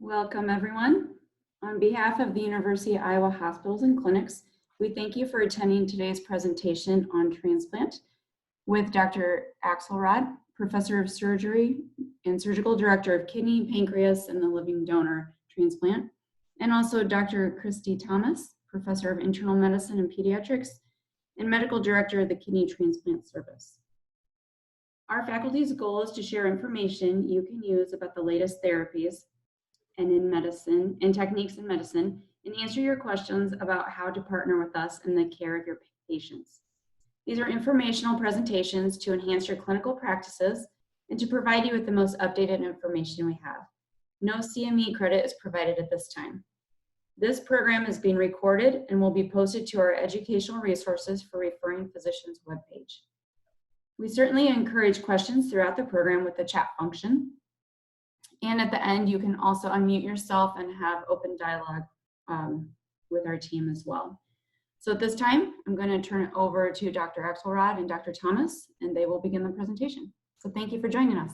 Welcome, everyone. On behalf of the University of Iowa Hospitals and Clinics, we thank you for attending today's presentation on transplant with Dr. Axelrod, Professor of Surgery and Surgical Director of Kidney, Pancreas, and the Living Donor Transplant, and also Dr. Christy Thomas, Professor of Internal Medicine and Pediatrics, and Medical Director of the Kidney Transplant Service. Our faculty's goal is to share information you can use about the latest therapies and in medicine and techniques in medicine, and answer your questions about how to partner with us in the care of your patients. These are informational presentations to enhance your clinical practices and to provide you with the most updated information we have. No CME credit is provided at this time. This program is being recorded and will be posted to our educational resources for referring physicians webpage. We certainly encourage questions throughout the program with the chat function. And at the end, you can also unmute yourself and have open dialogue with our team as well. So at this time, I'm going to turn it over to Dr. Axelrod and Dr. Thomas, and they will begin the presentation. So thank you for joining us.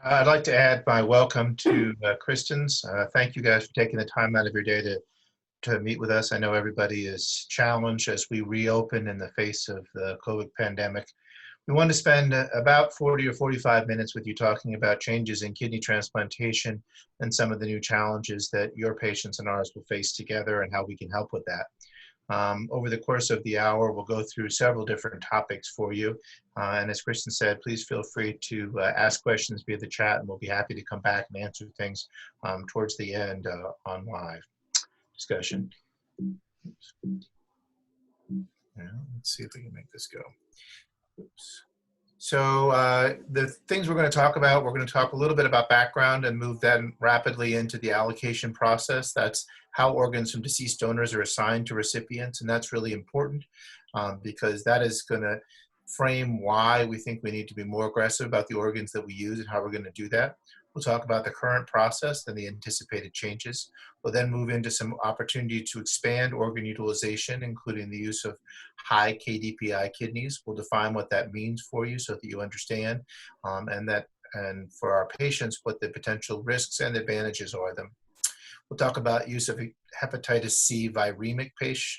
I'd like to add my welcome to Kristen's. Thank you guys for taking the time out of your day to meet with us. I know everybody is challenged as we reopen in the face of the COVID pandemic. We want to spend about 40 or 45 minutes with you talking about changes in kidney transplantation and some of the new challenges that your patients and ours will face together and how we can help with that. Over the course of the hour, we'll go through several different topics for you. And as Kristen said, please feel free to ask questions via the chat, and we'll be happy to come back and answer things towards the end on live discussion. Let's see if we can make this go. Oops. So the things we're going to talk about, we're going to talk a little bit about background and move then rapidly into the allocation process. That's how organs from deceased donors are assigned to recipients, and that's really important because that is going to frame why we think we need to be more aggressive about the organs that we use and how we're going to do that. We'll talk about the current process and the anticipated changes. We'll then move into some opportunity to expand organ utilization, including the use of high KDPI kidneys. We'll define what that means for you so that you understand, and for our patients, what the potential risks and advantages are of them. We'll talk about use of hepatitis C viremic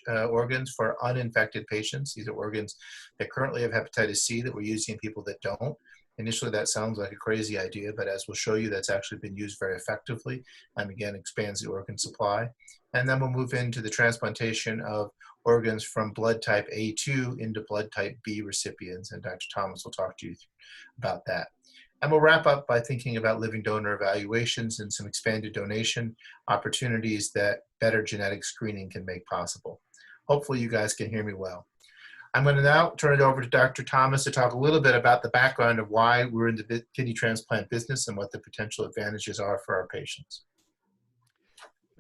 organs for uninfected patients. These are organs that currently have hepatitis C that we're using in people that don't. Initially, that sounds like a crazy idea, but as we'll show you, that's actually been used very effectively and again expands the organ supply. And then we'll move into the transplantation of organs from blood type A2 into blood type B recipients, and Dr. Thomas will talk to you about that. And we'll wrap up by thinking about living donor evaluations and some expanded donation opportunities that better genetic screening can make possible. Hopefully you guys can hear me well. I'm going to now turn it over to Dr. Thomas to talk a little bit about the background of why we're in the kidney transplant business and what the potential advantages are for our patients.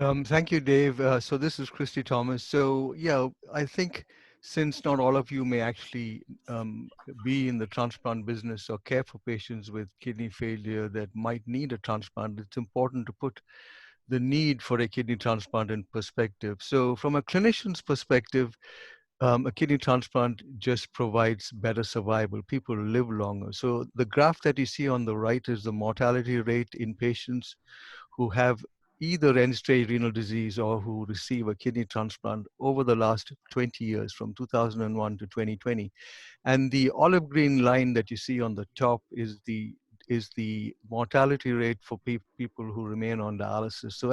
Thank you, Dave. So this is Christy Thomas. So yeah, I think since not all of you may actually be in the transplant business or care for patients with kidney failure that might need a transplant, it's important to put the need for a kidney transplant in perspective. So from a clinician's perspective, a kidney transplant just provides better survival. People live longer. So the graph that you see on the right is the mortality rate in patients who have either end-stage renal disease or who receive a kidney transplant over the last 20 years, from 2001 to 2020. And the olive green line that you see on the top is the mortality rate for people who remain on dialysis. So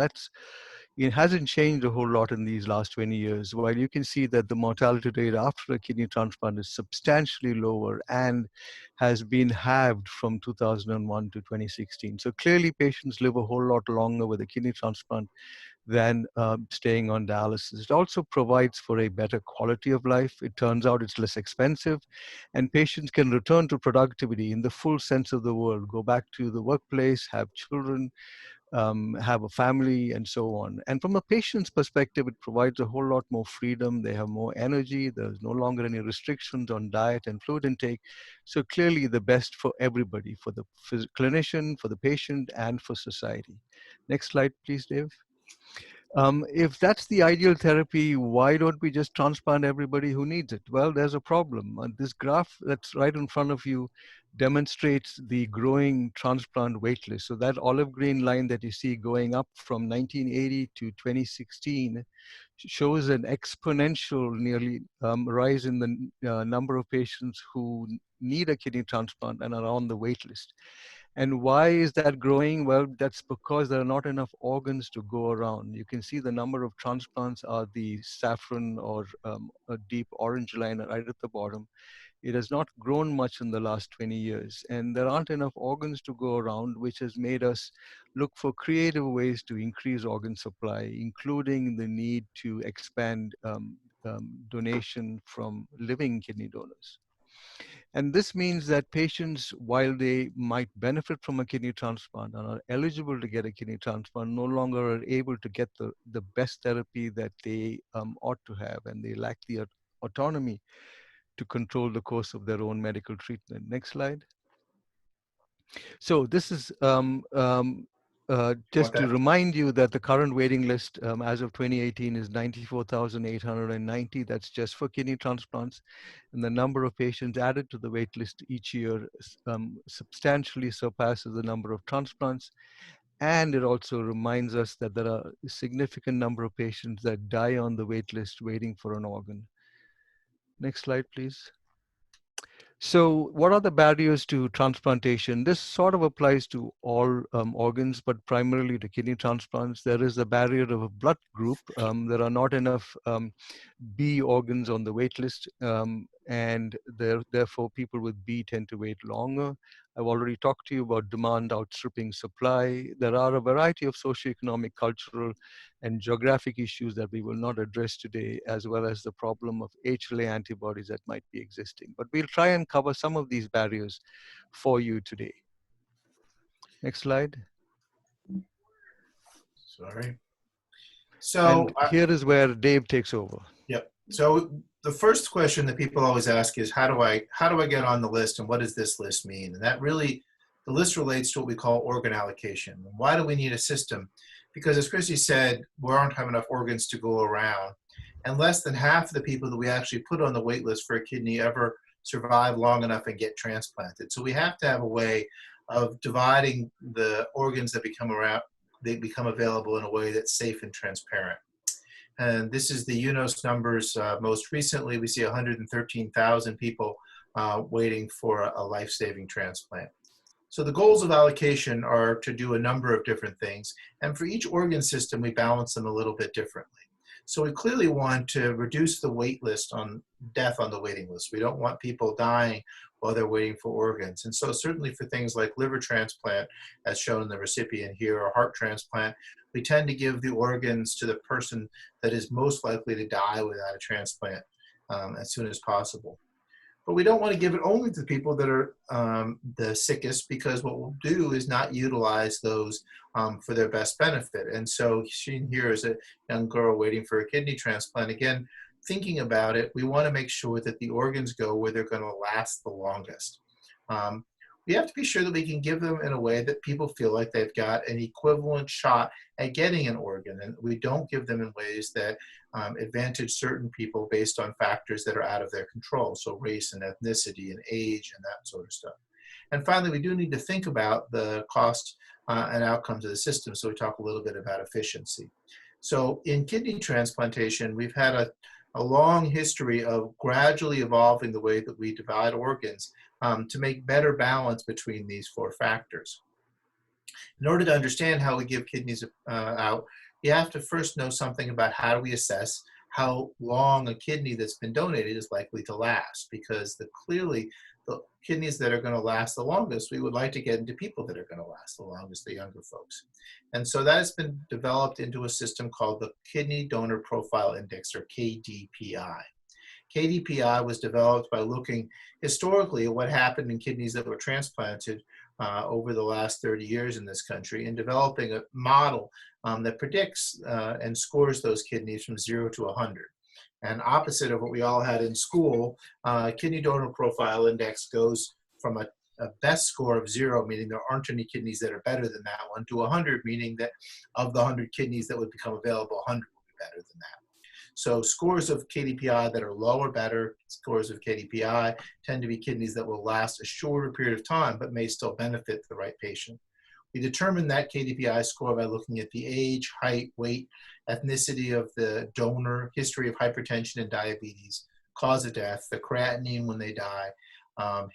it hasn't changed a whole lot in these last 20 years. While you can see that the mortality rate after a kidney transplant is substantially lower and has been halved from 2001 to 2016. So clearly patients live a whole lot longer with a kidney transplant than staying on dialysis. It also provides for a better quality of life. It turns out it's less expensive, and patients can return to productivity in the full sense of the word, go back to the workplace, have children, have a family, and so on. And from a patient's perspective, it provides a whole lot more freedom. They have more energy. There's no longer any restrictions on diet and fluid intake. So clearly the best for everybody, for the clinician, for the patient, and for society. Next slide, please, Dave. If that's the ideal therapy, why don't we just transplant everybody who needs it? Well, there's a problem. This graph that's right in front of you demonstrates the growing transplant waitlist. So that olive green line that you see going up from 1980 to 2016 shows an exponential nearly rise in the number of patients who need a kidney transplant and are on the wait list. And why is that growing? Well, that's because there are not enough organs to go around. You can see the number of transplants are the saffron or a deep orange line right at the bottom. It has not grown much in the last 20 years, and there aren't enough organs to go around, which has made us look for creative ways to increase organ supply, including the need to expand donation from living kidney donors. And this means that patients, while they might benefit from a kidney transplant and are eligible to get a kidney transplant, no longer are able to get the best therapy that they ought to have, and they lack the autonomy to control the course of their own medical treatment. Next slide. So this is Want just to that? remind you that the current waiting list as of 2018 is 94,890. That's just for kidney transplants. And the number of patients added to the wait list each year substantially surpasses the number of transplants. And it also reminds us that there are a significant number of patients that die on the wait list waiting for an organ. Next slide, please. So what are the barriers to transplantation? This sort of applies to all organs, but primarily to kidney transplants. There is a barrier of a blood group. There are not enough B organs on the wait list, and therefore people with B tend to wait longer. I've already talked to you about demand outstripping supply. There are a variety of socioeconomic, cultural, and geographic issues that we will not address today, as well as the problem of HLA antibodies that might be existing. But we'll try and cover some of these barriers for you today. Next slide. Sorry. And So, here is where Dave takes over. yep. So the first question that people always ask is, how do I get on the list, and what does this list mean? And that really, the list relates to what we call organ allocation. Why do we need a system? Because as Chrissy said, we aren't having enough organs to go around, and less than half of the people that we actually put on the wait list for a kidney ever survive long enough and get transplanted. So we have to have a way of dividing the organs that become available in a way that's safe and transparent. And this is the UNOS numbers. Most recently, we see 113,000 people waiting for a life-saving transplant. So the goals of allocation are to do a number of different things. And for each organ system, we balance them a little bit differently. So we clearly want to reduce the wait list on death on the waiting list. We don't want people dying while they're waiting for organs. And so certainly for things like liver transplant, as shown in the recipient here, or heart transplant, we tend to give the organs to the person that is most likely to die without a transplant as soon as possible. But we don't want to give it only to people that are the sickest, because what we'll do is not utilize those for their best benefit. And so seen here is a young girl waiting for a kidney transplant. Again, thinking about it, we want to make sure that the organs go where they're going to last the longest. We have to be sure that we can give them in a way that people feel like they've got an equivalent shot at getting an organ, and we don't give them in ways that advantage certain people based on factors that are out of their control, so race and ethnicity and age and that sort of stuff. And finally, we do need to think about the cost and outcomes of the system, so we talk a little bit about efficiency. So in kidney transplantation, we've had a long history of gradually evolving the way that we divide organs to make better balance between these four factors. In order to understand how we give kidneys out, you have to first know something about how do we assess how long a kidney that's been donated is likely to last, because clearly the kidneys that are going to last the longest, we would like to get into people that are going to last the longest, the younger folks. And so that has been developed into a system called the Kidney Donor Profile Index, or KDPI. KDPI was developed by looking historically at what happened in kidneys that were transplanted over the last 30 years in this country, and developing a model that predicts and scores those kidneys from 0 to 100. And opposite of what we all had in school, Kidney Donor Profile Index goes from a best score of 0, meaning there aren't any kidneys that are better than that one, to 100, meaning that of the 100 kidneys that would become available, 100 would be better than that. So scores of KDPI that are low or better, scores of KDPI, tend to be kidneys that will last a shorter period of time, but may still benefit the right patient. We determine that KDPI score by looking at the age, height, weight, ethnicity of the donor, history of hypertension and diabetes, cause of death, the creatinine when they die,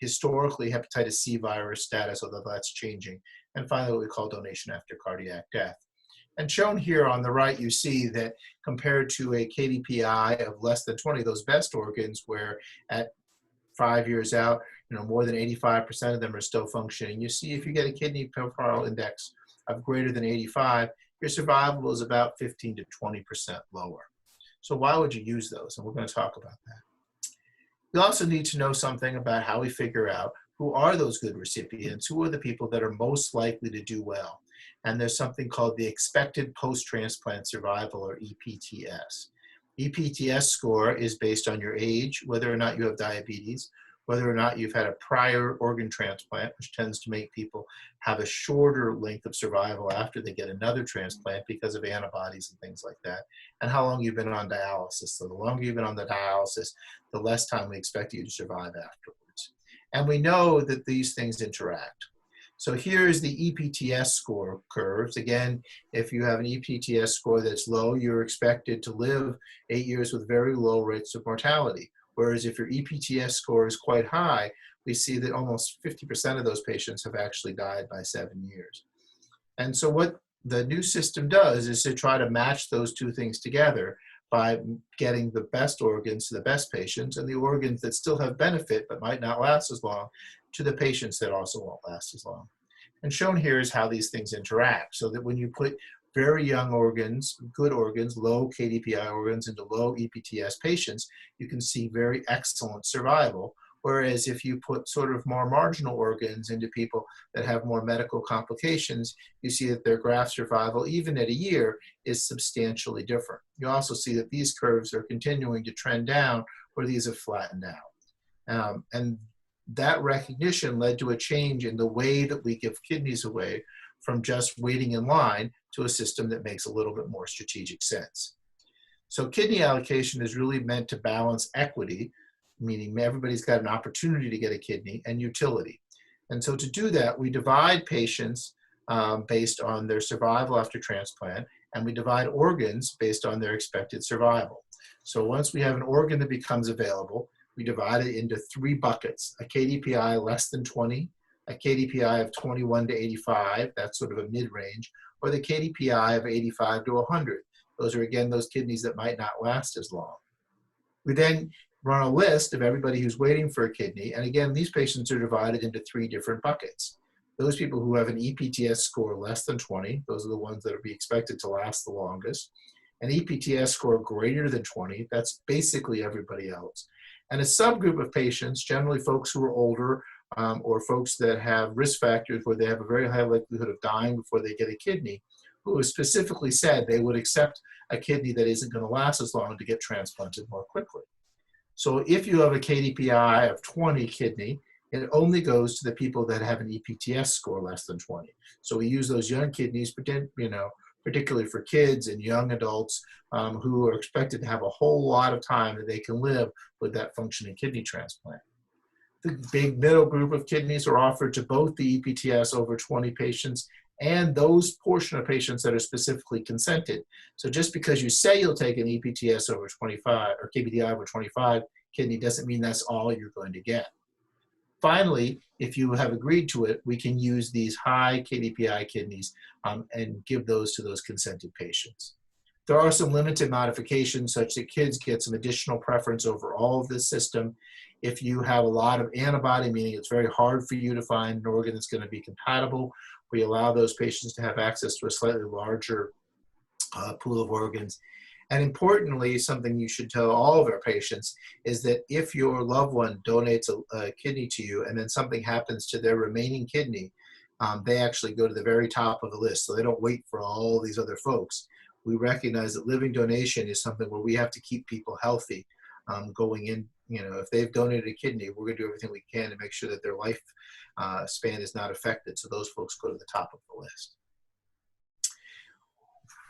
historically hepatitis C virus status, although that's changing, and finally what we call donation after cardiac death. And shown here on the right, you see that compared to a KDPI of less than 20, those best organs, where at 5 years out, more than 85% of them are still functioning. You see, if you get a kidney profile index of greater than 85, your survival is about 15 to 20% lower. So why would you use those? And we're going to talk about that. We also need to know something about how we figure out who are those good recipients, who are the people that are most likely to do well. And there's something called the expected post-transplant survival, or EPTS. EPTS score is based on your age, whether or not you have diabetes, whether or not you've had a prior organ transplant, which tends to make people have a shorter length of survival after they get another transplant because of antibodies and things like that, and how long you've been on dialysis. So the longer you've been on the dialysis, the less time we expect you to survive afterwards. And we know that these things interact. So here's the EPTS score curves. Again, if you have an EPTS score that's low, you're expected to live 8 years with very low rates of mortality. Whereas if your EPTS score is quite high, we see that almost 50% of those patients have actually died by 7 years. And so what the new system does is to try to match those two things together by getting the best organs to the best patients, and the organs that still have benefit but might not last as long to the patients that also won't last as long. And shown here is how these things interact, so that when you put very young organs, good organs, low KDPI organs into low EPTS patients, you can see very excellent survival. Whereas if you put sort of more marginal organs into people that have more medical complications, you see that their graft survival, even at a year, is substantially different. You also see that these curves are continuing to trend down, where these have flattened out. And that recognition led to a change in the way that we give kidneys away, from just waiting in line to a system that makes a little bit more strategic sense. So kidney allocation is really meant to balance equity, meaning everybody's got an opportunity to get a kidney, and utility. And so to do that, we divide patients based on their survival after transplant, and we divide organs based on their expected survival. So once we have an organ that becomes available, we divide it into 3 buckets: a KDPI less than 20, a KDPI of 21 to 85, that's sort of a mid-range, or the KDPI of 85 to 100. Those are, again, those kidneys that might not last as long. We then run a list of everybody who's waiting for a kidney, and again, these patients are divided into 3 different buckets. Those people who have an EPTS score less than 20, those are the ones that will be expected to last the longest. An EPTS score greater than 20, that's basically everybody else. And a subgroup of patients, generally folks who are older, or folks that have risk factors where they have a very high likelihood of dying before they get a kidney, who have specifically said they would accept a kidney that isn't going to last as long to get transplanted more quickly. So if you have a KDPI of 20 kidney, it only goes to the people that have an EPTS score less than 20. So we use those young kidneys, particularly for kids and young adults who are expected to have a whole lot of time that they can live with that functioning kidney transplant. The big middle group of kidneys are offered to both the EPTS over 20 patients and those portion of patients that are specifically consented. So just because you say you'll take an EPTS over 25 or KDPI over 25 kidney doesn't mean that's all you're going to get. Finally, if you have agreed to it, we can use these high KDPI kidneys and give those to those consented patients. There are some limited modifications such that kids get some additional preference over all of this system. If you have a lot of antibody, meaning it's very hard for you to find an organ that's going to be compatible, we allow those patients to have access to a slightly larger pool of organs. And importantly, something you should tell all of our patients is that if your loved one donates a kidney to you and then something happens to their remaining kidney, they actually go to the very top of the list. So they don't wait for all these other folks. We recognize that living donation is something where we have to keep people healthy going if they've donated a kidney, we're going to do everything we can to make sure that their life span is not affected. So those folks go to the top of the list.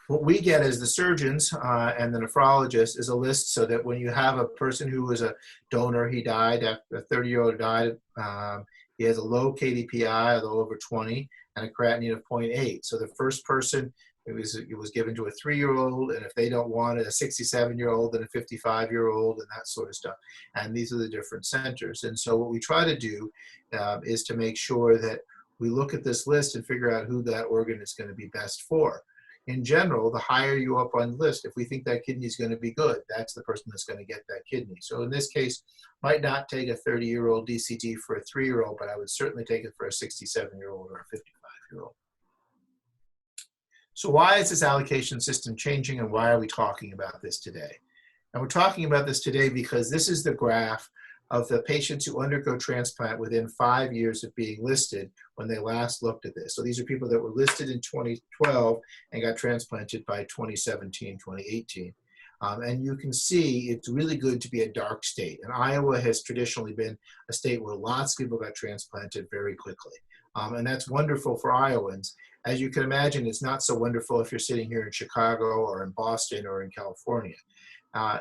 What we get as the surgeons and the nephrologists is a list so that when you have a person who was a donor, he died, a 30-year-old died, he has a low KDPI, a little over 20, and a creatinine of 0.8. So the first person, it was given to a 3-year-old, and if they don't want it, a 67-year-old and a 55-year-old and that sort of stuff. And these are the different centers. And so what we try to do is to make sure that we look at this list and figure out who that organ is going to be best for. In general, the higher you up on the list, if we think that kidney is going to be good, that's the person that's going to get that kidney. So in this case, might not take a 30-year-old DCT for a 3-year-old, but I would certainly take it for a 67-year-old or a 55-year-old. So why is this allocation system changing, and why are we talking about this today? And we're talking about this today because this is the graph of the patients who undergo transplant within 5 years of being listed when they last looked at this. So these are people that were listed in 2012 and got transplanted by 2017, 2018. And you can see it's really good to be a dark state. And Iowa has traditionally been a state where lots of people got transplanted very quickly. And that's wonderful for Iowans. As you can imagine, it's not so wonderful if you're sitting here in Chicago or in Boston or in California.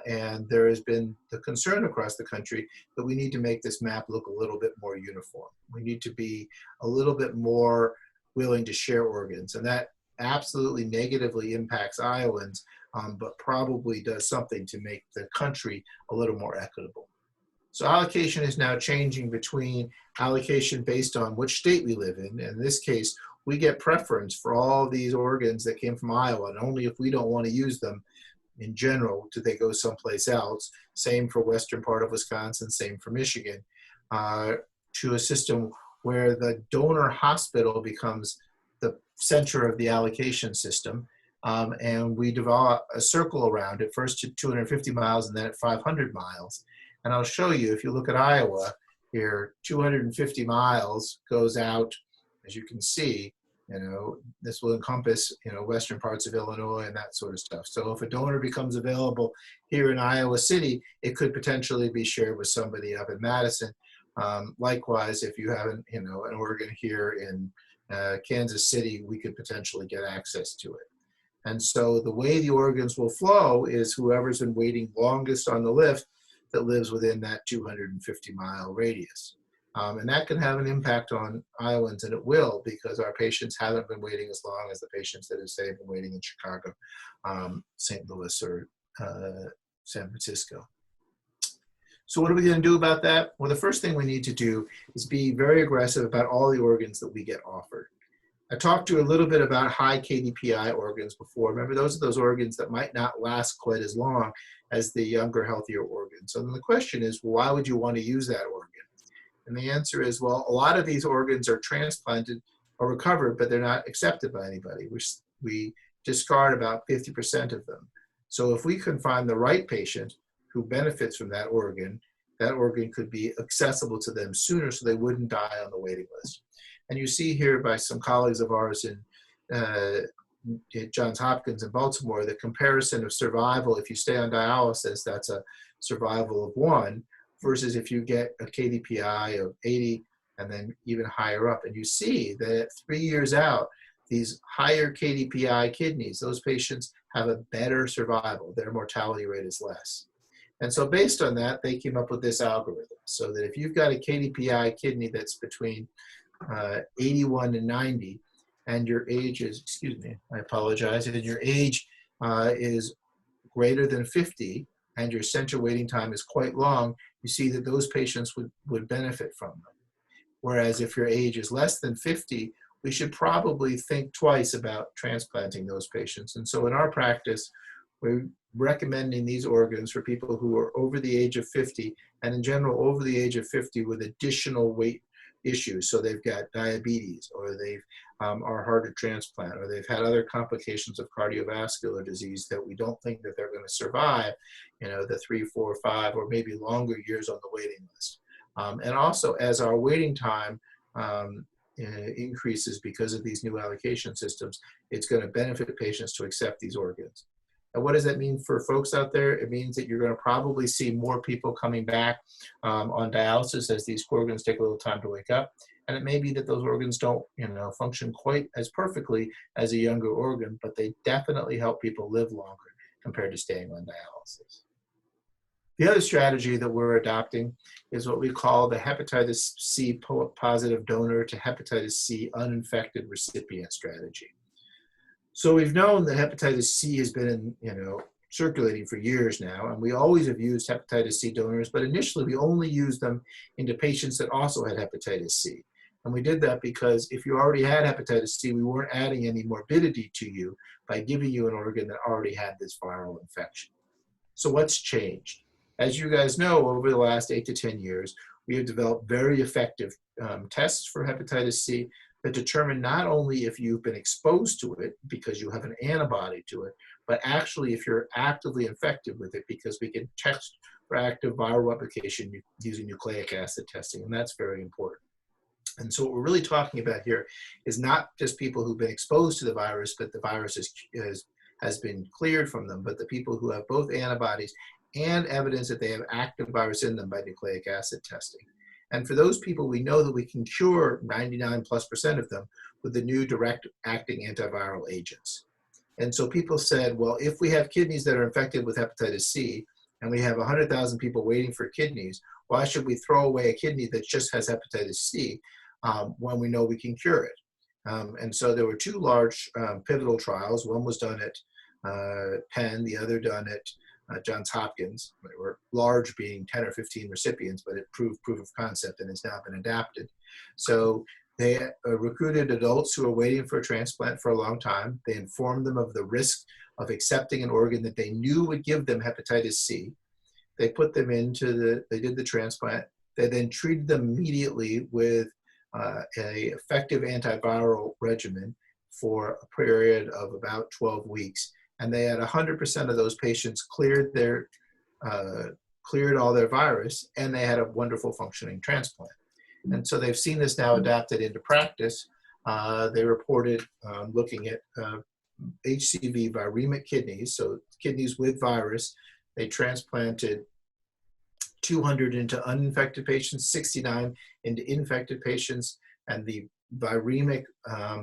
And there has been the concern across the country that we need to make this map look a little bit more uniform. We need to be a little bit more willing to share organs. And that absolutely negatively impacts Iowans, but probably does something to make the country a little more equitable. So allocation is now changing between allocation based on which state we live in. In this case, we get preference for all these organs that came from Iowa, and only if we don't want to use them in general do they go someplace else. Same for western part of Wisconsin, same for Michigan, to a system where the donor hospital becomes the center of the allocation system. And we develop a circle around it, first at 250 miles and then at 500 miles. And I'll show you, if you look at Iowa here, 250 miles goes out, as you can see, this will encompass, western parts of Illinois and that sort of stuff. So if a donor becomes available here in Iowa City, it could potentially be shared with somebody up in Madison. Likewise, if you have an organ here in Kansas City, we could potentially get access to it. And so the way the organs will flow is whoever's been waiting longest on the list that lives within that 250-mile radius. And that can have an impact on Iowans, and it will, because our patients haven't been waiting as long as the patients that have, say, been waiting in Chicago, St. Louis, or San Francisco. So what are we going to do about that? Well, the first thing we need to do is be very aggressive about all the organs that we get offered. I talked to you a little bit about high KDPI organs before. Remember, those are those organs that might not last quite as long as the younger, healthier organs. So then the question is, why would you want to use that organ? And the answer is, well, a lot of these organs are transplanted or recovered, but they're not accepted by anybody. We discard about 50% of them. So if we can find the right patient who benefits from that organ could be accessible to them sooner so they wouldn't die on the waiting list. And you see here by some colleagues of ours in Johns Hopkins in Baltimore, the comparison of survival. If you stay on dialysis, that's a survival of 1, versus if you get a KDPI of 80 and then even higher up. And you see that 3 years out, these higher KDPI kidneys, those patients have a better survival. Their mortality rate is less. And so based on that, they came up with this algorithm. So that if you've got a KDPI kidney that's between 81 and 90, and your age is, excuse me, I apologize, and your age is greater than 50, and your center waiting time is quite long, you see that those patients would benefit from them. Whereas if your age is less than 50, we should probably think twice about transplanting those patients. And so in our practice, we're recommending these organs for people who are over the age of 50, and in general over the age of 50 with additional weight issues. So they've got diabetes, or they've are hard to transplant, or they've had other complications of cardiovascular disease that we don't think that they're going to survive, the 3, 4, 5, or maybe longer years on the waiting list. And also, as our waiting time increases because of these new allocation systems, it's going to benefit patients to accept these organs. And what does that mean for folks out there? It means that you're going to probably see more people coming back on dialysis as these organs take a little time to wake up. And it may be that those organs don't, function quite as perfectly as a younger organ, but they definitely help people live longer compared to staying on dialysis. The other strategy that we're adopting is what we call the hepatitis C positive donor to hepatitis C uninfected recipient strategy. So we've known that hepatitis C has been circulating for years now, and we always have used hepatitis C donors, but initially we only used them into patients that also had hepatitis C. And we did that because if you already had hepatitis C, we weren't adding any morbidity to you by giving you an organ that already had this viral infection. So what's changed? As you guys know, over the last 8 to 10 years, we have developed very effective tests for hepatitis C that determine not only if you've been exposed to it because you have an antibody to it, but actually if you're actively infected with it, because we can test for active viral replication using nucleic acid testing, and that's very important. And so what we're really talking about here is not just people who've been exposed to the virus, but the virus has been cleared from them, but the people who have both antibodies and evidence that they have active virus in them by nucleic acid testing. And for those people, we know that we can cure 99+% of them with the new direct acting antiviral agents. And so people said, well, if we have kidneys that are infected with hepatitis C, and we have 100,000 people waiting for kidneys, why should we throw away a kidney that just has hepatitis C when we know we can cure it? And so there were two large pivotal trials. One was done at Penn, the other done at Johns Hopkins. They were large, being 10 or 15 recipients, but it proved proof of concept and has now been adapted. So they recruited adults who were waiting for a transplant for a long time. They informed them of the risk of accepting an organ that they knew would give them hepatitis C. They put them they did the transplant. They then treated them immediately with a effective antiviral regimen for a period of about 12 weeks. And they had 100% of those patients cleared all their virus, and they had a wonderful functioning transplant. And so they've seen this now adapted into practice. They reported looking at HCV viremic kidneys, so kidneys with virus. They transplanted 200 into uninfected patients, 69 into infected patients, and the viremic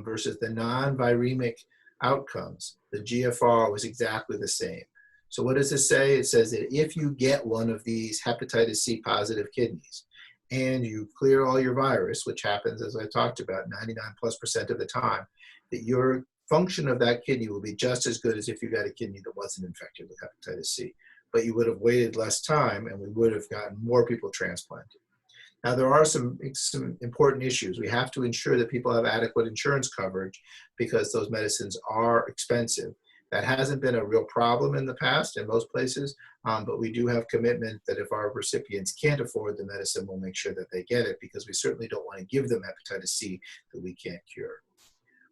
versus the non-viremic outcomes, the GFR was exactly the same. So what does this say? It says that if you get one of these hepatitis C positive kidneys and you clear all your virus, which happens, as I talked about, 99+% of the time, that your function of that kidney will be just as good as if you got a kidney that wasn't infected with hepatitis C. But you would have waited less time, and we would have gotten more people transplanted. Now, there are some important issues. We have to ensure that people have adequate insurance coverage because those medicines are expensive. That hasn't been a real problem in the past in most places, but we do have commitment that if our recipients can't afford the medicine, we'll make sure that they get it, because we certainly don't want to give them hepatitis C that we can't cure.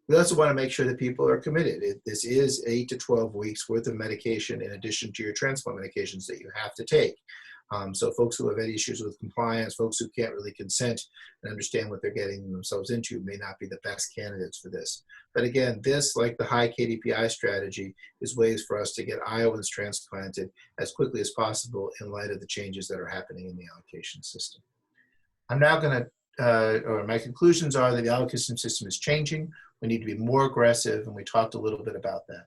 We also want to make sure that people are committed. This is 8 to 12 weeks worth of medication in addition to your transplant medications that you have to take. So folks who have any issues with compliance, folks who can't really consent and understand what they're getting themselves into may not be the best candidates for this. But again, this, like the high KDPI strategy, is ways for us to get Iowans transplanted as quickly as possible in light of the changes that are happening in the allocation system. I'm now going to, or my conclusions are that the allocation system is changing. We need to be more aggressive, and we talked a little bit about that.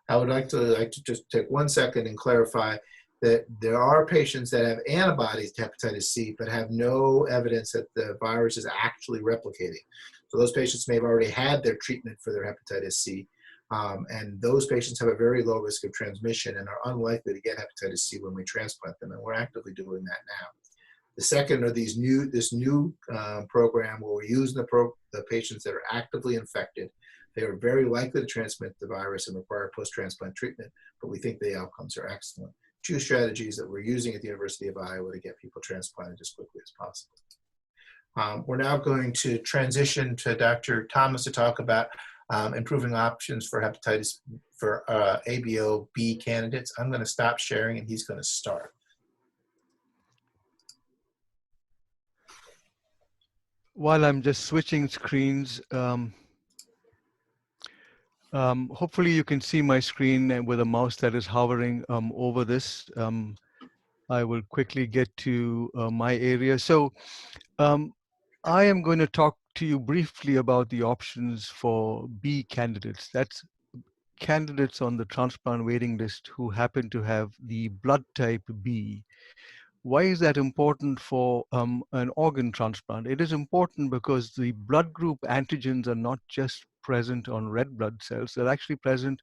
I would like to just take 1 second and clarify that there are patients that have antibodies to hepatitis C but have no evidence that the virus is actually replicating. So those patients may have already had their treatment for their hepatitis C, and those patients have a very low risk of transmission and are unlikely to get hepatitis C when we transplant them, and we're actively doing that now. The second are this new program where we're using the patients that are actively infected. They are very likely to transmit the virus and require post-transplant treatment, but we think the outcomes are excellent. Two strategies that we're using at the University of Iowa to get people transplanted as quickly as possible. We're now going to transition to Dr. Thomas to talk about improving options for hepatitis for ABO-B candidates. I'm going to stop sharing and he's going to start. While I'm just switching screens, Hopefully you can see my screen with a mouse that is hovering over this. I will quickly get to my area. So um, I am going to talk to you briefly about the options for B candidates. That's candidates on the transplant waiting list who happen to have the blood type B. Why is that important for an organ transplant? It is important because the blood group antigens are not just present on red blood cells, they're actually present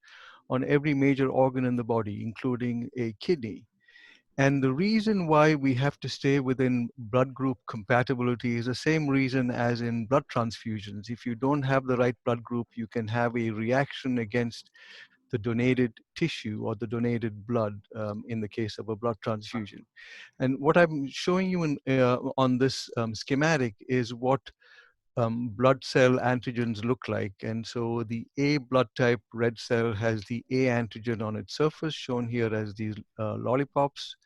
on every major organ in the body, including a kidney. And the reason why we have to stay within blood group compatibility is the same reason as in blood transfusions. If you don't have the right blood group, you can have a reaction against the donated tissue or the donated blood in the case of a blood transfusion. And what I'm showing you on this schematic is what blood cell antigens look like. And so the A blood type red cell has the A antigen on its surface, shown here as these lollipops.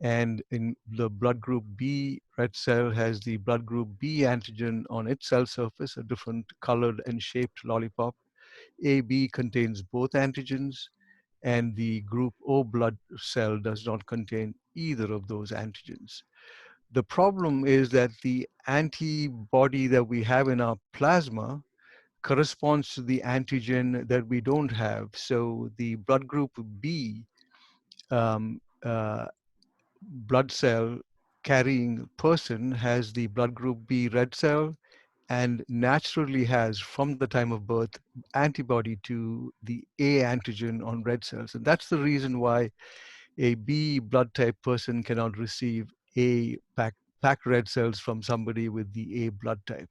And in the blood group B red cell has the blood group B antigen on its cell surface, a different colored and shaped lollipop. AB contains both antigens, and the group O blood cell does not contain either of those antigens. The problem is that the antibody that we have in our plasma corresponds to the antigen that we don't have. So the blood group B um, blood cell carrying person has the blood group B red cell and naturally has, from the time of birth, antibody to the A antigen on red cells. And that's the reason why a B blood type person cannot receive A packed red cells from somebody with the A blood type.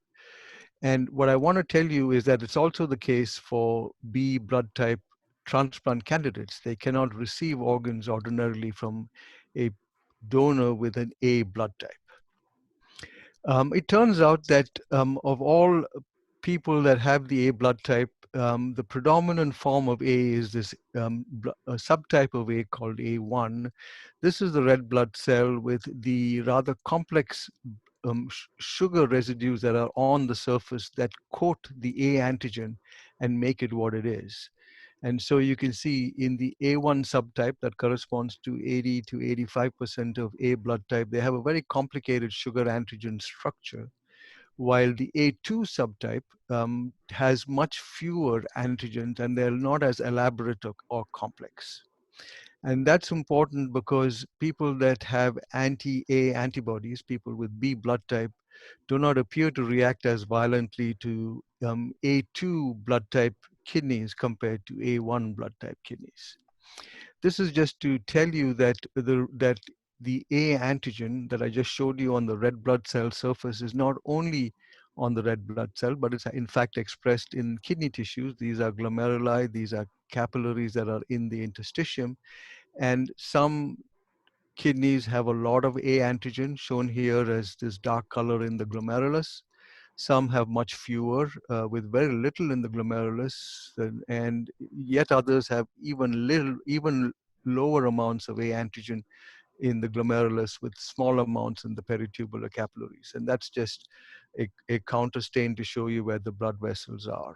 And what I want to tell you is that it's also the case for B blood type transplant candidates. They cannot receive organs ordinarily from a donor with an A blood type. It turns out that of all people that have the A blood type, the predominant form of A is this a subtype of A called A1. This is the red blood cell with the rather complex sugar residues that are on the surface that coat the A antigen and make it what it is. And so you can see in the A1 subtype that corresponds to 80 to 85% of A blood type, they have a very complicated sugar antigen structure, while the A2 subtype has much fewer antigens and they're not as elaborate or complex. And that's important because people that have anti-A antibodies, people with B blood type, do not appear to react as violently to A2 blood type kidneys compared to A1 blood type kidneys. This is just to tell you that the A antigen that I just showed you on the red blood cell surface is not only on the red blood cell, but it's in fact expressed in kidney tissues. These are glomeruli, these are capillaries that are in the interstitium, and some kidneys have a lot of A antigen, shown here as this dark color in the glomerulus. Some have much fewer, with very little in the glomerulus, and yet others have even lower amounts of A antigen in the glomerulus with small amounts in the peritubular capillaries. And that's just a counter stain to show you where the blood vessels are.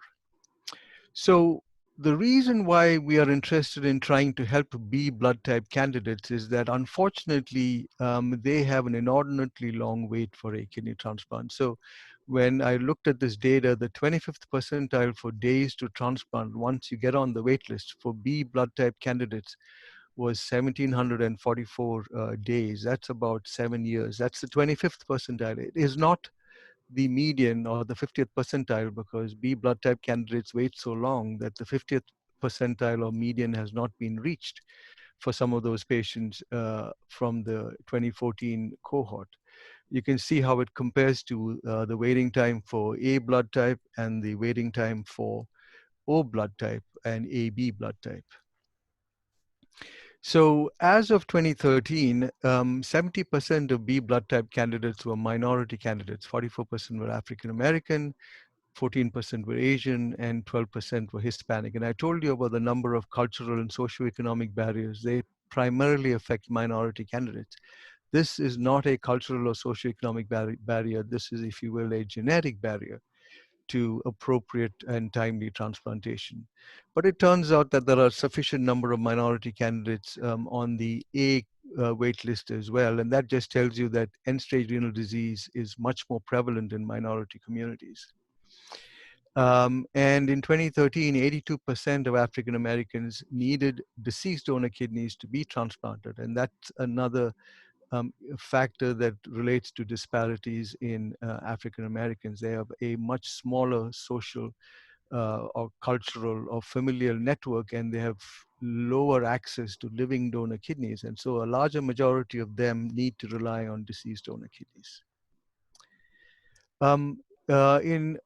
So the reason why we are interested in trying to help B blood type candidates is that unfortunately, they have an inordinately long wait for a kidney transplant. So when I looked at this data, the 25th percentile for days to transplant once you get on the wait list for B blood type candidates was 1,744 days. That's about 7 years. That's the 25th percentile. It is not the median or the 50th percentile because B blood type candidates wait so long that the 50th percentile or median has not been reached for some of those patients from the 2014 cohort. You can see how it compares to the waiting time for A blood type and the waiting time for O blood type and AB blood type. So as of 2013, 70% of B blood type candidates were minority candidates. 44% were African American, 14% were Asian, and 12% were Hispanic. And I told you about the number of cultural and socioeconomic barriers. They primarily affect minority candidates. This is not a cultural or socioeconomic barrier. This is, if you will, a genetic barrier to appropriate and timely transplantation. But it turns out that there are sufficient number of minority candidates on the A wait list as well. And that just tells you that end-stage renal disease is much more prevalent in minority communities. And in 2013, 82% of African Americans needed deceased donor kidneys to be transplanted. And that's another factor that relates to disparities in African Americans. They have a much smaller social or cultural or familial network, and they have lower access to living donor kidneys. And so a larger majority of them need to rely on deceased donor kidneys. In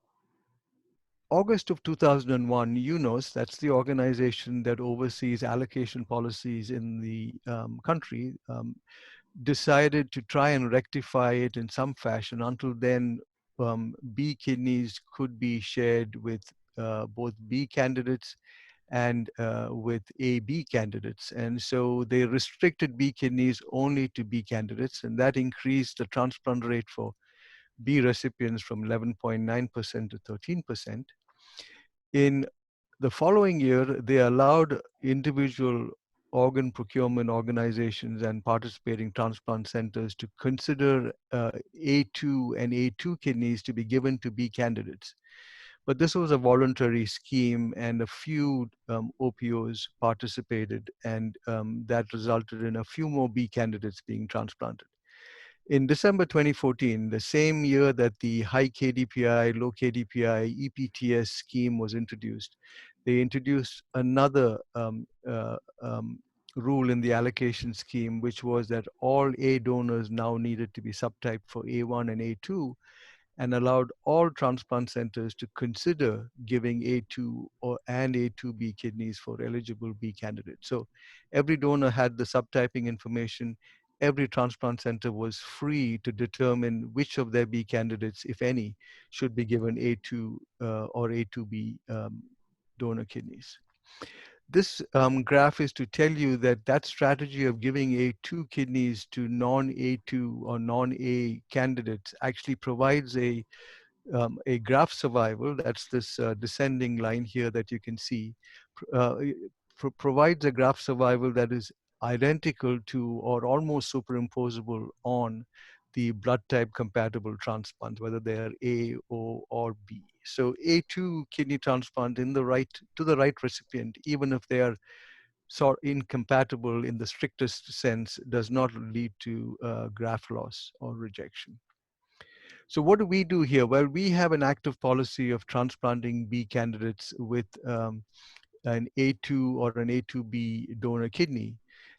August of 2001, UNOS, that's the organization that oversees allocation policies in the country, decided to try and rectify it in some fashion. Until then, B kidneys could be shared with both B candidates and with AB candidates. And so they restricted B kidneys only to B candidates, and that increased the transplant rate for B recipients from 11.9% to 13%. In the following year, they allowed individual organ procurement organizations and participating transplant centers to consider A2 and A2 kidneys to be given to B candidates. But this was a voluntary scheme, and a few OPOs participated, and that resulted in a few more B candidates being transplanted. In December 2014, the same year that the high KDPI, low KDPI, EPTS scheme was introduced, they introduced another rule in the allocation scheme, which was that all A donors now needed to be subtyped for A1 and A2, and allowed all transplant centers to consider giving A2 and A2B kidneys for eligible B candidates. So every donor had the subtyping information. Every transplant center was free to determine which of their B candidates, if any, should be given A2 or A2B donor kidneys. This graph is to tell you that that strategy of giving A2 kidneys to non-A2 or non-A candidates actually provides a graft survival. That's this descending line here that you can see, provides a graft survival that is identical to or almost superimposable on the blood type compatible transplants, whether they are A, O, or B. So A2 kidney transplant to the right recipient, even if they are sort incompatible in the strictest sense, does not lead to graft loss or rejection. So what do we do here? Well, we have an active policy of transplanting B candidates with an A2 or an A2B donor kidney.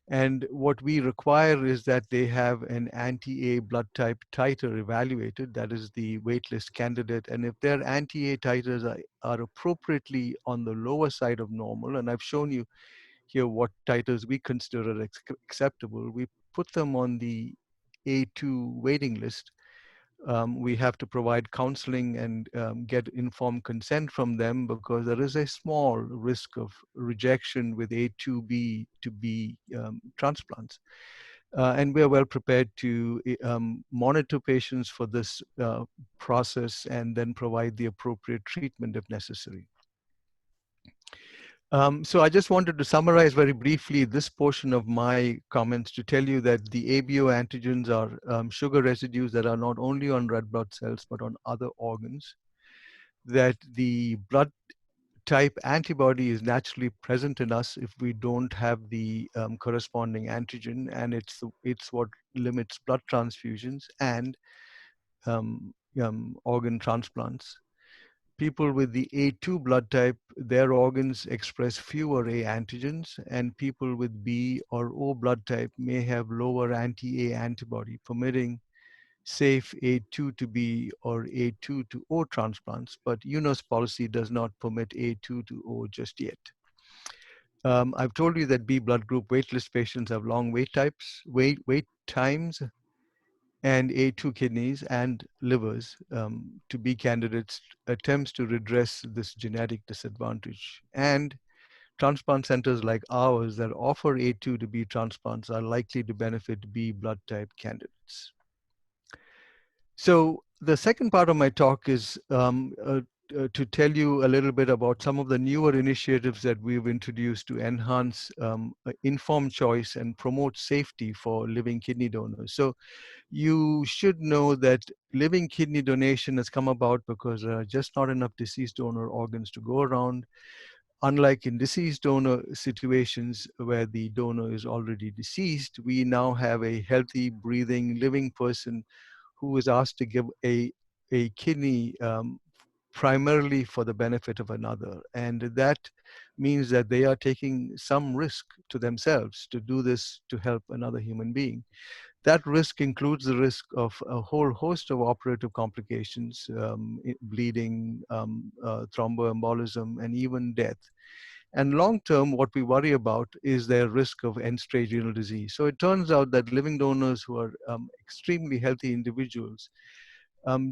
And what we require is that they have an anti-A blood type titer evaluated, that is the waitlist candidate. And if their anti-A titers are appropriately on the lower side of normal, and I've shown you here what titers we consider acceptable, we put them on the A2 waiting list. We have to provide counseling and get informed consent from them, because there is a small risk of rejection with A2B to B transplants. And we are well prepared to monitor patients for this process and then provide the appropriate treatment if necessary. So I just wanted to summarize very briefly this portion of my comments to tell you that the ABO antigens are sugar residues that are not only on red blood cells, but on other organs. That the blood type antibody is naturally present in us if we don't have the corresponding antigen, and it's what limits blood transfusions and organ transplants. People with the A2 blood type, their organs express fewer A antigens, and people with B or O blood type may have lower anti-A antibody, permitting safe A2 to B or A2 to O transplants, but UNOS policy does not permit A2 to O just yet. I've told you that B blood group waitlist patients have long wait times, and A2 kidneys and livers to be candidates attempts to redress this genetic disadvantage. And transplant centers like ours that offer A2 to B transplants are likely to benefit B blood type candidates. So the second part of my talk is to tell you a little bit about some of the newer initiatives that we've introduced to enhance informed choice and promote safety for living kidney donors. So you should know that living kidney donation has come about because there are just not enough deceased donor organs to go around. Unlike in deceased donor situations where the donor is already deceased, we now have a healthy, breathing, living person who is asked to give a kidney primarily for the benefit of another. And that means that they are taking some risk to themselves to do this to help another human being. That risk includes the risk of a whole host of operative complications, bleeding, thromboembolism, and even death. And long term, what we worry about is their risk of end stage renal disease. So it turns out that living donors who are extremely healthy individuals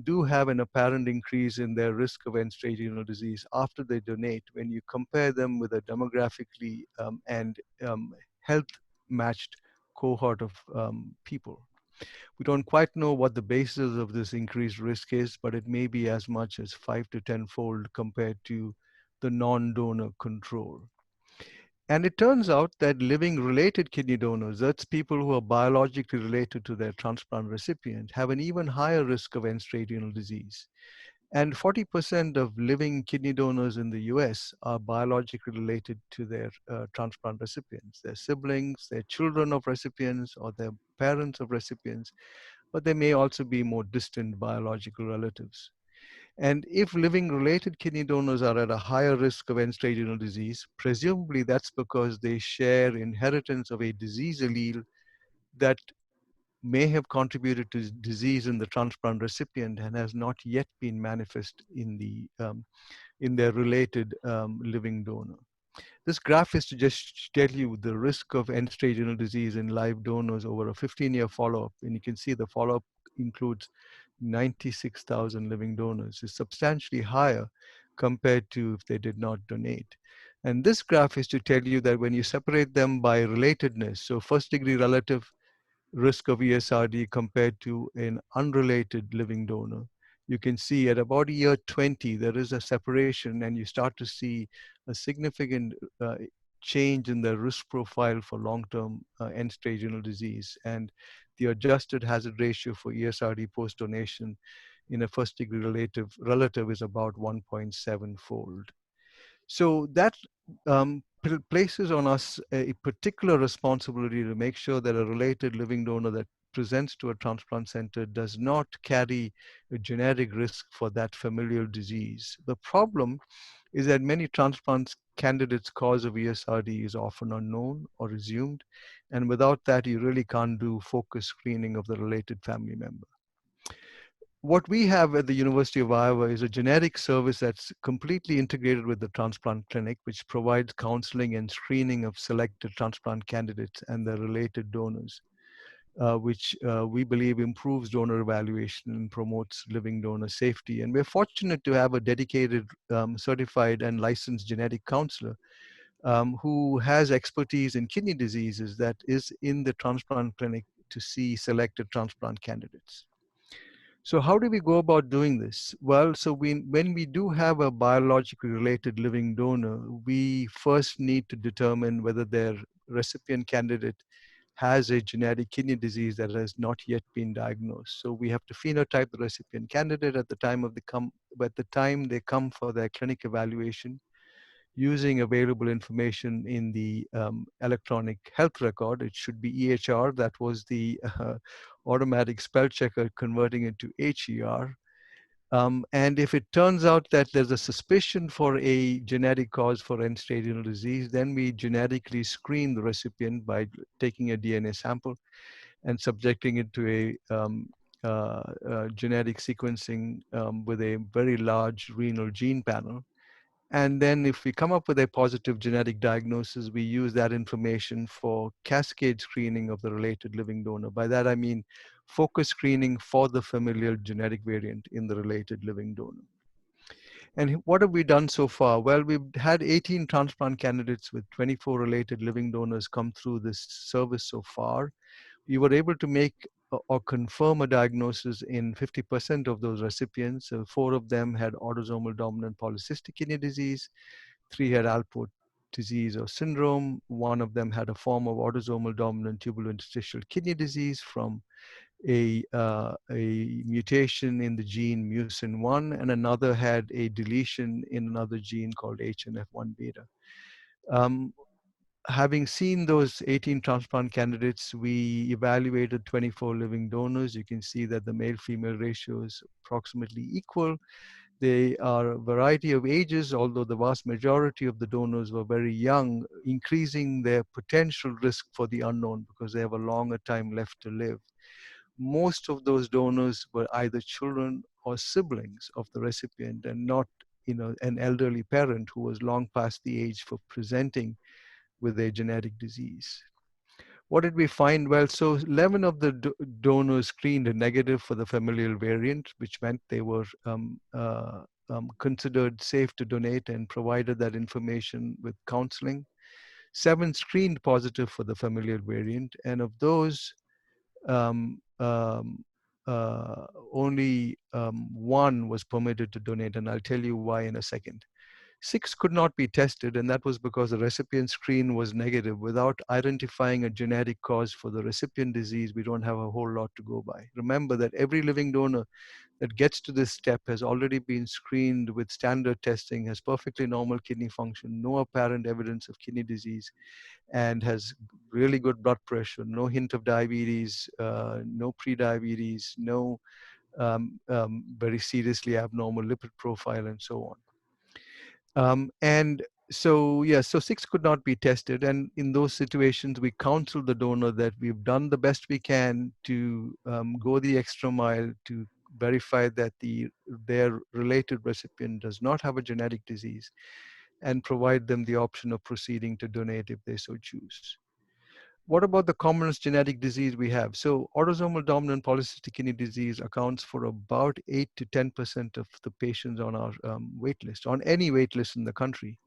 do have an apparent increase in their risk of end stage renal disease after they donate when you compare them with a demographically and health matched cohort of people. We don't quite know what the basis of this increased risk is, but it may be as much as 5 to 10-fold compared to the non-donor control. And it turns out that living related kidney donors, that's people who are biologically related to their transplant recipient, have an even higher risk of end-stage renal disease. And 40% of living kidney donors in the US are biologically related to their transplant recipients, their siblings, their children of recipients, or their parents of recipients, but they may also be more distant biological relatives. And if living related kidney donors are at a higher risk of end-stage renal disease, presumably that's because they share inheritance of a disease allele that may have contributed to disease in the transplant recipient and has not yet been manifest in their related living donor. This graph is to just tell you the risk of end-stage renal disease in live donors over a 15-year follow-up, and you can see the follow-up includes 96,000 living donors. Is substantially higher compared to if they did not donate. And this graph is to tell you that when you separate them by relatedness, so first degree relative risk of ESRD compared to an unrelated living donor, you can see at about year 20, there is a separation and you start to see a significant change in the risk profile for long-term end-stage renal disease. And the adjusted hazard ratio for ESRD post-donation in a first-degree relative is about 1.7-fold. So that places on us a particular responsibility to make sure that a related living donor that presents to a transplant center does not carry a genetic risk for that familial disease. The problem is that many transplant candidates' cause of ESRD is often unknown or assumed, and without that, you really can't do focus screening of the related family member. What we have at the University of Iowa is a genetic service that's completely integrated with the transplant clinic, which provides counseling and screening of selected transplant candidates and their related donors, which we believe improves donor evaluation and promotes living donor safety. And we're fortunate to have a dedicated, certified and licensed genetic counselor who has expertise in kidney diseases that is in the transplant clinic to see selected transplant candidates. So how do we go about doing this? Well, so when we do have a biologically related living donor, we first need to determine whether their recipient candidate has a genetic kidney disease that has not yet been diagnosed. So we have to phenotype the recipient candidate at the time they come for their clinic evaluation, using available information in the electronic health record. It should be EHR. That was the automatic spell checker converting it to HER. And if it turns out that there's a suspicion for a genetic cause for end-stage renal disease, then we genetically screen the recipient by taking a DNA sample and subjecting it to a genetic sequencing with a very large renal gene panel. And then if we come up with a positive genetic diagnosis, we use that information for cascade screening of the related living donor. By that, I mean focus screening for the familial genetic variant in the related living donor. And what have we done so far? Well, we've had 18 transplant candidates with 24 related living donors come through this service so far. We were able to make or confirm a diagnosis in 50% of those recipients. So 4 of them had autosomal dominant polycystic kidney disease, 3 had Alport disease or syndrome, 1 of them had a form of autosomal dominant tubulointerstitial kidney disease from a mutation in the gene mucin1, and another had a deletion in another gene called HNF1 beta. Having seen those 18 transplant candidates, we evaluated 24 living donors. You can see that the male-female ratio is approximately equal. They are a variety of ages, although the vast majority of the donors were very young, increasing their potential risk for the unknown because they have a longer time left to live. Most of those donors were either children or siblings of the recipient, and not, an elderly parent who was long past the age for presenting with a genetic disease. What did we find? Well, so 11 of the donors screened negative for the familial variant, which meant they were considered safe to donate and provided that information with counseling. 7 screened positive for the familial variant, and of those, um, um, only 1 was permitted to donate, and I'll tell you why in a second. 6 could not be tested, and that was because the recipient screen was negative. Without identifying a genetic cause for the recipient disease, we don't have a whole lot to go by. Remember that every living donor that gets to this step has already been screened with standard testing, has perfectly normal kidney function, no apparent evidence of kidney disease, and has really good blood pressure, no hint of diabetes, no prediabetes, no very seriously abnormal lipid profile, and so on. And so, yeah, so 6 could not be tested. And in those situations, we counseled the donor that we've done the best we can to go the extra mile to verify that their related recipient does not have a genetic disease, and provide them the option of proceeding to donate if they so choose. What about the commonest genetic disease we have? So autosomal dominant polycystic kidney disease accounts for about 8 to 10% of the patients on our wait list, on any wait list in the country.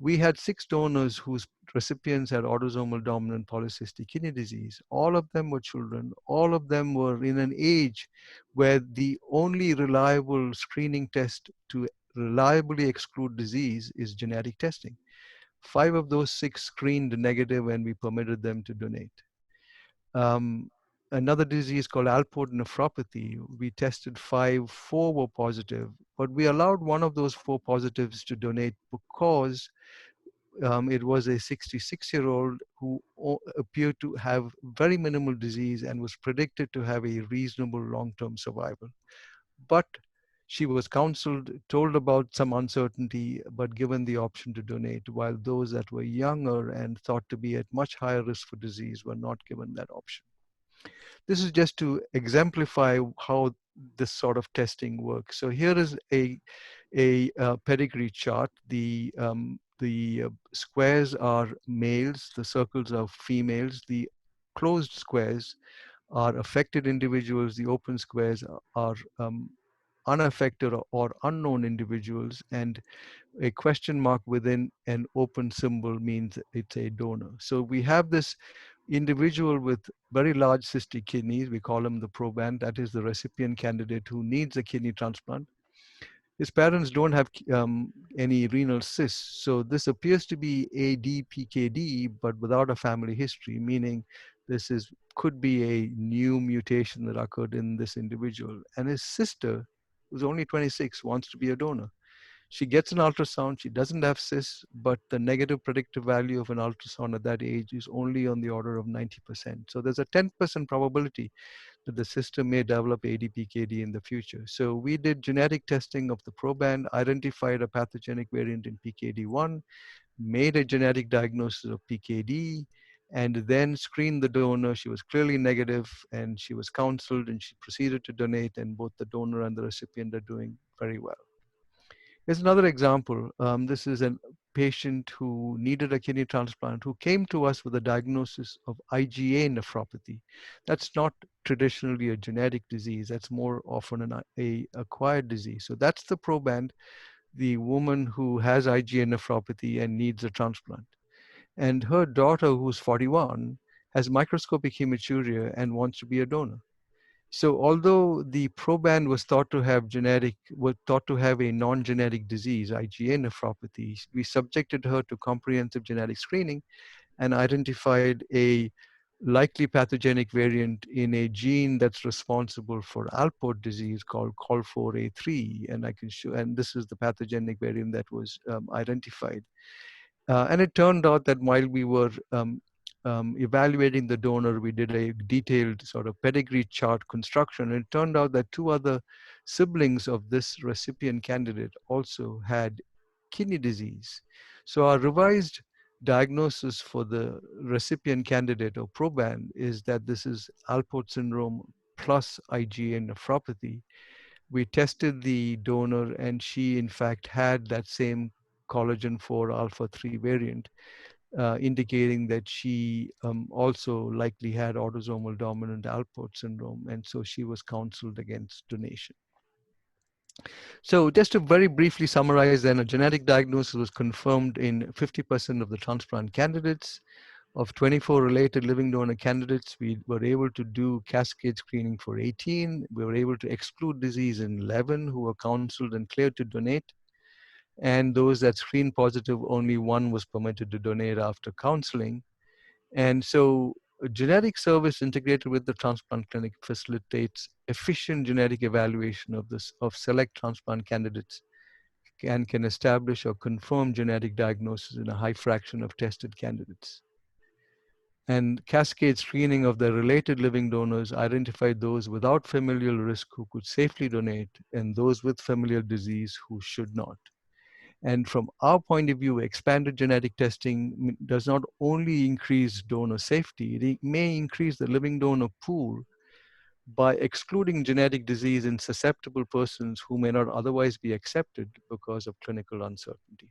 We had 6 donors whose recipients had autosomal dominant polycystic kidney disease. All of them were children. All of them were in an age where the only reliable screening test to reliably exclude disease is genetic testing. 5 of those 6 screened negative, and we permitted them to donate. Another disease called Alport nephropathy, we tested 5, 4 were positive, but we allowed 1 of those 4 positives to donate because it was a 66-year-old who appeared to have very minimal disease and was predicted to have a reasonable long-term survival. But she was counseled, told about some uncertainty, but given the option to donate, while those that were younger and thought to be at much higher risk for disease were not given that option. This is just to exemplify how this sort of testing works. So here is a pedigree chart. The squares are males, the circles are females, the closed squares are affected individuals, the open squares are unaffected or unknown individuals, and a question mark within an open symbol means it's a donor. So we have this individual with very large cystic kidneys, we call him the proband, that is the recipient candidate who needs a kidney transplant. His parents don't have any renal cysts, so this appears to be ADPKD, but without a family history, meaning this could be a new mutation that occurred in this individual. And his sister, who's only 26, wants to be a donor. She gets an ultrasound, she doesn't have cysts, but the negative predictive value of an ultrasound at that age is only on the order of 90%. So there's a 10% probability that the system may develop ADPKD in the future. So we did genetic testing of the proband, identified a pathogenic variant in PKD1, made a genetic diagnosis of PKD, and then screened the donor. She was clearly negative, and she was counseled, and she proceeded to donate, and both the donor and the recipient are doing very well. Here's another example. This is a patient who needed a kidney transplant who came to us with a diagnosis of IgA nephropathy. That's not traditionally a genetic disease. That's more often an acquired disease. So that's the proband, the woman who has IgA nephropathy and needs a transplant. And her daughter, who's 41, has microscopic hematuria and wants to be a donor. So although the proband was thought to have a non-genetic disease, IgA nephropathy, we subjected her to comprehensive genetic screening and identified a likely pathogenic variant in a gene that's responsible for Alport disease called Col4A3, and I can show. And this is the pathogenic variant that was identified. And it turned out that while we were evaluating the donor, we did a detailed sort of pedigree chart construction. And it turned out that 2 other siblings of this recipient candidate also had kidney disease. So our revised diagnosis for the recipient candidate or proband is that this is Alport syndrome plus IgA nephropathy. We tested the donor and she in fact had that same collagen 4 alpha 3 variant, indicating that she also likely had autosomal dominant Alport syndrome, and so she was counseled against donation. So just to very briefly summarize, then a genetic diagnosis was confirmed in 50% of the transplant candidates. Of 24 related living donor candidates, we were able to do cascade screening for 18. We were able to exclude disease in 11 who were counseled and cleared to donate. And those that screened positive, only 1 was permitted to donate after counseling. And so a genetic service integrated with the transplant clinic facilitates efficient genetic evaluation of select transplant candidates and can establish or confirm genetic diagnosis in a high fraction of tested candidates. And cascade screening of the related living donors identified those without familial risk who could safely donate and those with familial disease who should not. And from our point of view, expanded genetic testing does not only increase donor safety, it may increase the living donor pool by excluding genetic disease in susceptible persons who may not otherwise be accepted because of clinical uncertainty.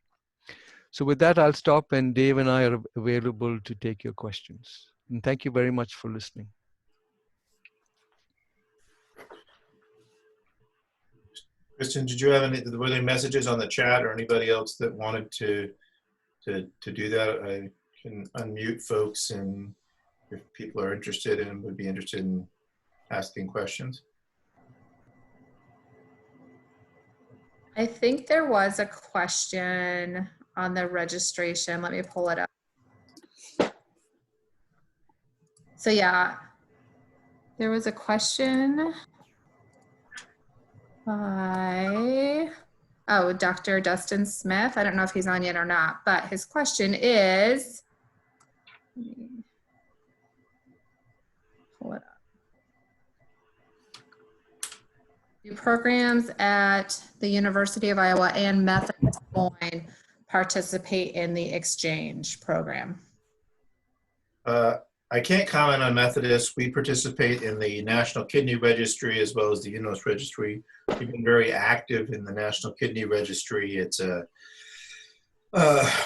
So with that, I'll stop, and Dave and I are available to take your questions. And thank you very much for listening. Kristen, did you have were there messages on the chat or anybody else that wanted to do that? I can unmute folks, and if people are interested and would be interested in asking questions. I think there was a question on the registration. Let me pull it up. So yeah, there was a question by, Dr. Dustin Smith. I don't know if he's on yet or not, but his question is, let me pull it up. Do programs at the University of Iowa and Methodist Des Moines participate in the exchange program? I can't comment on Methodist. We participate in the National Kidney Registry as well as the UNOS Registry. We've been very active in the National Kidney Registry. It's a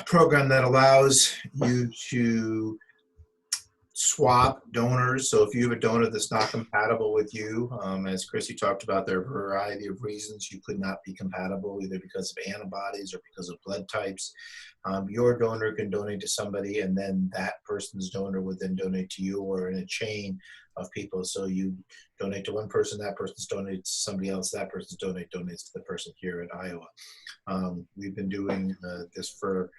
program that allows you to swap donors. So if you have a donor that's not compatible with you, as Chrissy talked about, there are a variety of reasons you could not be compatible, either because of antibodies or because of blood types. Your donor can donate to somebody, and then that person's donor would then donate to you, or in a chain of people. So you donate to one person, that person's donates to somebody else, that person's donates to the person here at Iowa. We've been doing this for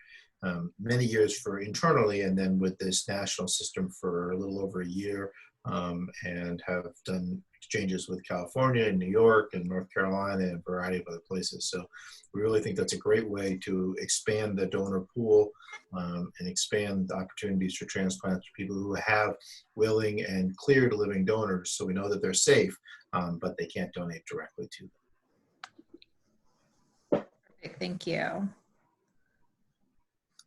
many years for internally, and then with this national system for a little over a year, and have done exchanges with California and New York and North Carolina and a variety of other places. So we really think that's a great way to expand the donor pool and expand the opportunities for transplants for people who have willing and cleared living donors. So we know that they're safe, but they can't donate directly to them. Perfect, thank you.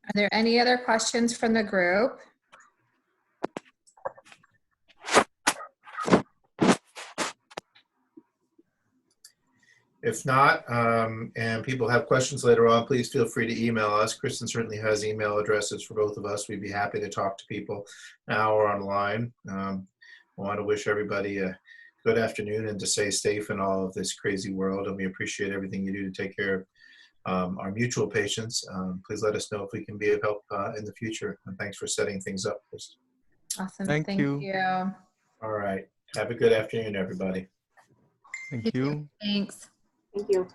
Are there any other questions from the group? If not, and people have questions later on, please feel free to email us. Kristen certainly has email addresses for both of us. We'd be happy to talk to people now or online. I want to wish everybody a good afternoon and to stay safe in all of this crazy world. And we appreciate everything you do to take care of our mutual patients. Please let us know if we can be of help in the future. And thanks for setting things up, Kristen. Awesome. Thank you. All right. Have a good afternoon, everybody. Thank you. Thanks. Thank you.